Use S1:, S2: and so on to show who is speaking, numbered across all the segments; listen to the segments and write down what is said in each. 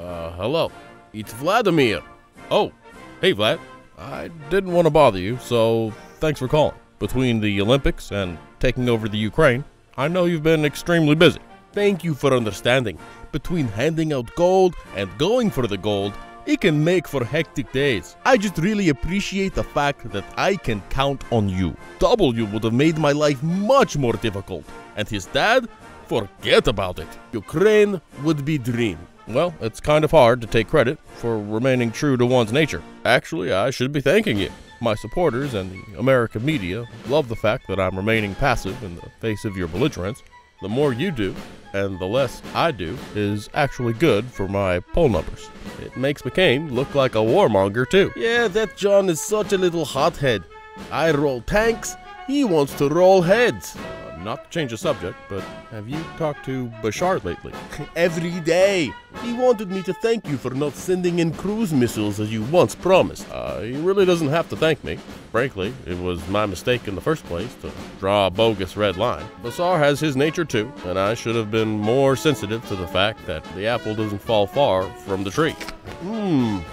S1: Hello. It's Vladimir. Oh, hey Vlad. I didn't want to bother you, so thanks for calling. Between the Olympics and taking over the Ukraine, I know you've been extremely busy. Thank you for understanding. Between handing out gold and going for the gold, it can make for hectic days. I just really appreciate the fact that I can count on you. W would have made my life much more difficult, and his dad, forget about it. Ukraine would be dream. Well, it's kind of hard to take credit for remaining true to one's nature. Actually, I should be thanking you. My supporters and the American media love the fact that I'm remaining passive in the face of your belligerence. The more you do, and the less I do, is actually good for my poll numbers. It makes McCain look like a warmonger, too. Yeah, that John is such a little hothead. I roll tanks, he wants to roll heads. Not to change the subject, but have you talked to Bashar lately? Every day. He wanted me to thank you for not sending in cruise missiles as you once promised. He really doesn't have to thank me. Frankly, it was my mistake in the first place to draw a bogus red line. Bashar has his nature too, and I should have been more sensitive to the fact that the apple doesn't fall far from the tree.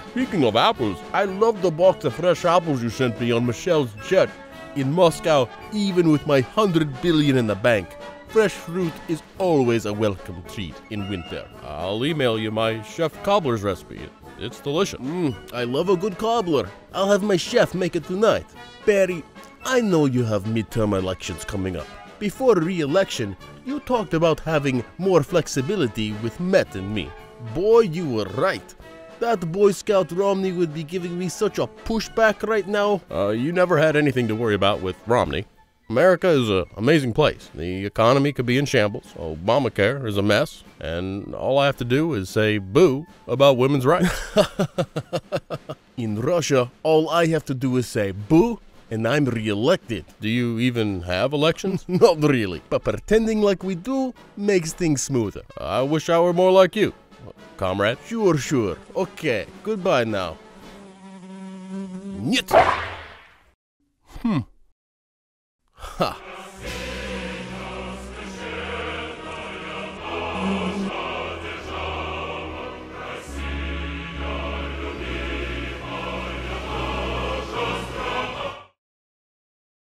S1: Speaking of apples, I love the box of fresh apples you sent me on Michelle's jet. In Moscow, even with my 100 billion in the bank, fresh fruit is always a welcome treat in winter. I'll email you my chef cobbler's recipe. It's delicious. I love a good cobbler. I'll have my chef make it tonight. Barry, I know you have midterm elections coming up. Before re-election, you talked about having more flexibility with Met and me. Boy, you were right. That Boy Scout Romney would be giving me such a pushback right now. You never had anything to worry about with Romney. America is an amazing place. The economy could be in shambles. Obamacare is a mess. And all I have to do is say boo about women's rights. In Russia, all I have to do is say boo, and I'm re-elected. Do you even have elections? Not really. But pretending like we do makes things smoother. I wish I were more like you, comrade. Sure. Okay, goodbye now. Nyet. Ha.